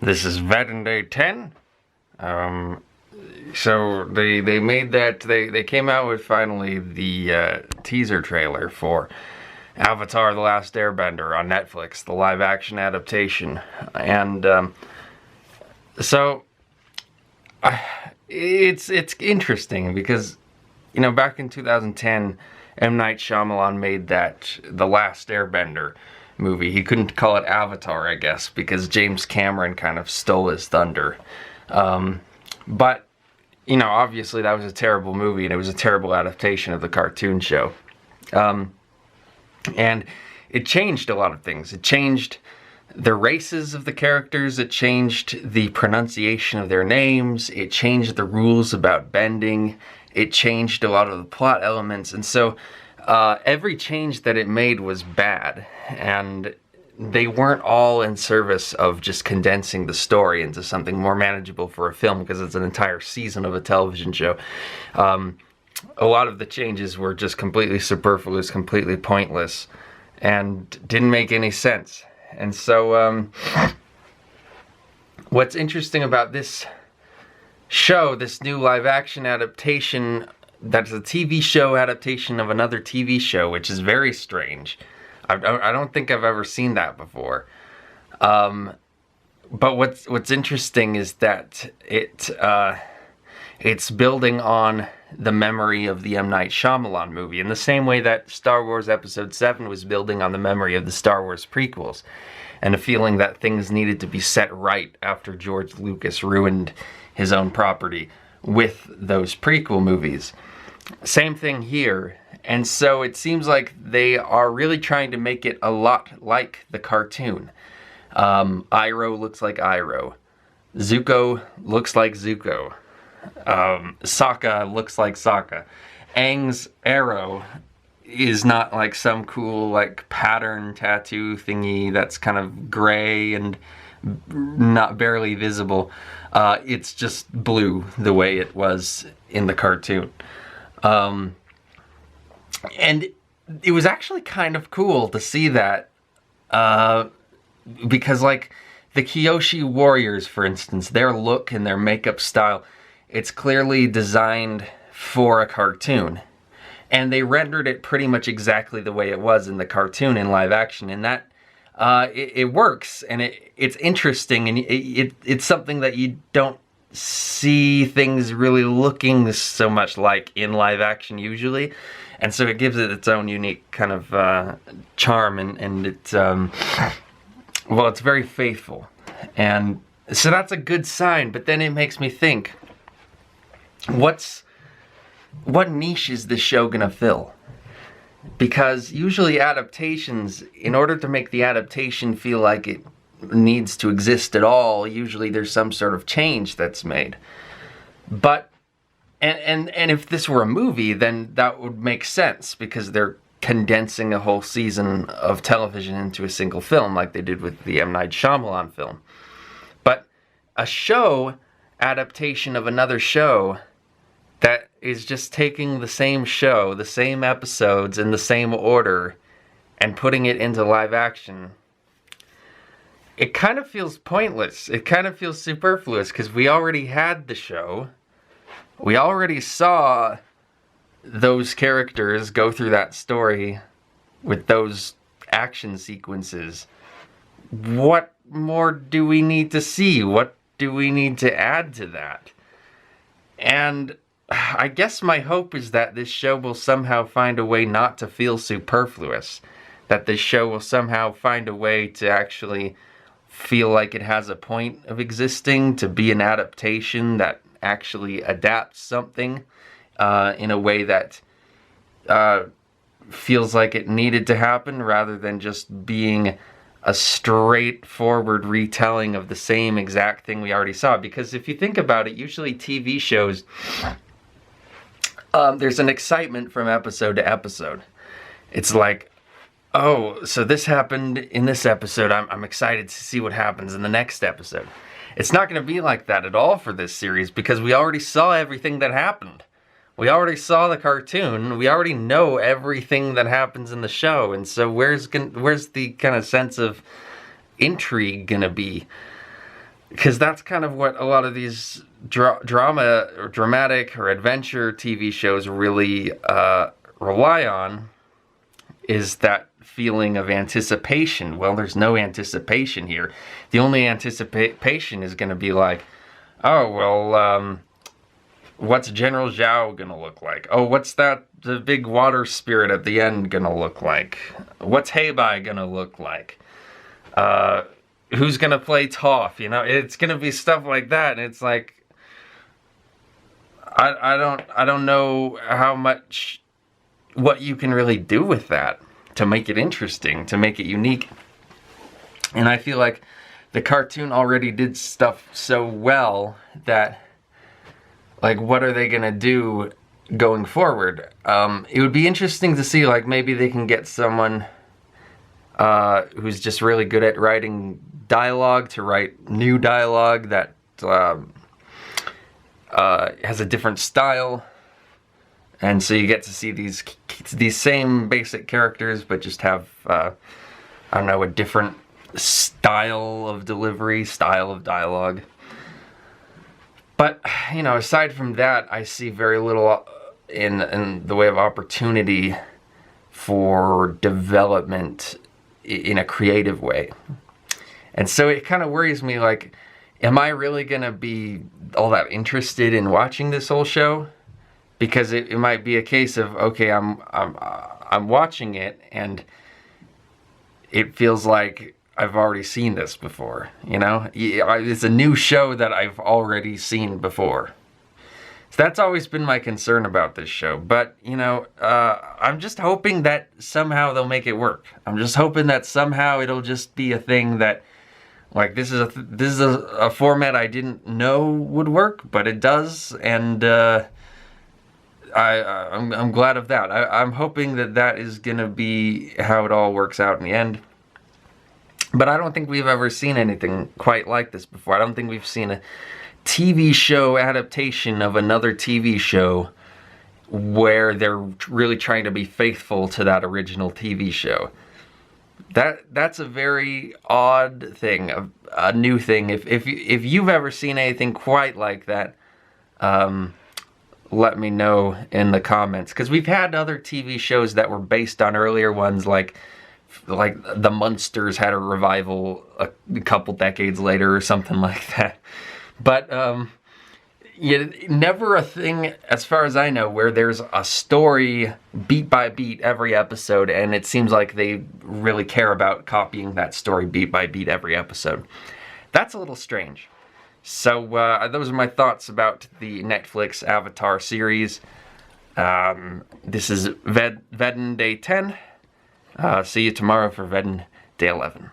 This is VEDN Day 10. So they made that, they came out with finally the teaser trailer for Avatar: The Last Airbender on Netflix, the live action adaptation. And it's interesting because, you know, back in 2010, M. Night Shyamalan made that The Last Airbender movie. He couldn't call it Avatar, I guess, because James Cameron kind of stole his thunder. But, you know, obviously that was a terrible movie, and it was a terrible adaptation of the cartoon show. And it changed a lot of things. It changed the races of the characters, it changed the pronunciation of their names, it changed the rules about bending, it changed a lot of the plot elements, and so every change that it made was bad, and they weren't all in service of just condensing the story into something more manageable for a film, because it's an entire season of a television show. A lot of the changes were just completely superfluous, completely pointless, and didn't make any sense. And so what's interesting about this show, this new live action adaptation, that's a TV show adaptation of another TV show, which is very strange. I don't think I've ever seen that before. But what's interesting is that it's building on the memory of the M. Night Shyamalan movie, in the same way that Star Wars Episode 7 was building on the memory of the Star Wars prequels, and a feeling that things needed to be set right after George Lucas ruined his own property with those prequel movies. Same thing here, and so it seems like they are really trying to make it a lot like the cartoon. Iroh looks like Iroh. Zuko looks like Zuko. Sokka looks like Sokka. Aang's arrow is not like some cool like pattern tattoo thingy that's kind of gray and not barely visible. It's just blue the way it was in the cartoon. And it was actually kind of cool to see that, because like the Kyoshi warriors, for instance, their look and their makeup style, it's clearly designed for a cartoon. And they rendered it pretty much exactly the way it was in the cartoon in live action. And that, it works, and it's interesting, and it's something that you don't see things really looking so much like in live action usually. And so it gives it its own unique kind of charm, and it's, well, it's very faithful. And so that's a good sign, but then it makes me think, what niche is this show gonna fill? Because usually adaptations, in order to make the adaptation feel like it needs to exist at all, usually there's some sort of change that's made. But and if this were a movie, then that would make sense, because they're condensing a whole season of television into a single film like they did with the M. Night Shyamalan film. But a show adaptation of another show that is just taking the same show, the same episodes in the same order, and putting it into live action, it kind of feels pointless. It kind of feels superfluous, because we already had the show. We already saw those characters go through that story with those action sequences. What more do we need to see? What do we need to add to that? And I guess my hope is that this show will somehow find a way not to feel superfluous. That this show will somehow find a way to actually feel like it has a point of existing, to be an adaptation that actually adapts something in a way that feels like it needed to happen, rather than just being a straightforward retelling of the same exact thing we already saw. Because if you think about it, usually TV shows, there's an excitement from episode to episode. It's like, oh, so this happened in this episode, I'm excited to see what happens in the next episode. It's not going to be like that at all for this series, because we already saw everything that happened. We already saw the cartoon. We already know everything that happens in the show. And so where's the kind of sense of intrigue gonna be? Because that's kind of what a lot of these drama or dramatic or adventure TV shows really rely on, is that feeling of anticipation. Well, there's no anticipation here. The only anticipation is going to be like, oh, well, what's General Zhao gonna look like? Oh, what's the big water spirit at the end gonna look like? What's Heibai gonna look like? Who's gonna play Toph? You know, it's gonna be stuff like that, and it's like, I don't know how much, what you can really do with that to make it interesting, to make it unique. And I feel like the cartoon already did stuff so well that, like, what are they gonna do going forward? It would be interesting to see, like, maybe they can get someone who's just really good at writing dialogue to write new dialogue that has a different style. And so you get to see these same basic characters, but just have, I don't know, a different style of delivery, style of dialogue. But, you know, aside from that, I see very little in the way of opportunity for development in a creative way. And so it kind of worries me, like, am I really going to be all that interested in watching this whole show? Because it might be a case of, okay, I'm watching it and it feels like I've already seen this before, you know? It's a new show that I've already seen before. So that's always been my concern about this show. But, you know, I'm just hoping that somehow they'll make it work. I'm just hoping that somehow it'll just be a thing that, like, this is a format I didn't know would work, but it does, and I'm glad of that. I'm hoping that is gonna be how it all works out in the end. But I don't think we've ever seen anything quite like this before. I don't think we've seen a TV show adaptation of another TV show where they're really trying to be faithful to that original TV show. That's a very odd thing, a new thing. If you've ever seen anything quite like that, let me know in the comments. Because we've had other TV shows that were based on earlier ones, like The Munsters had a revival a couple decades later or something like that. But yeah, never a thing, as far as I know, where there's a story beat by beat every episode, and it seems like they really care about copying that story beat by beat every episode. That's a little strange. So those are my thoughts about the Netflix Avatar series. This is VEDN Day 10. See you tomorrow for VEDN Day 11.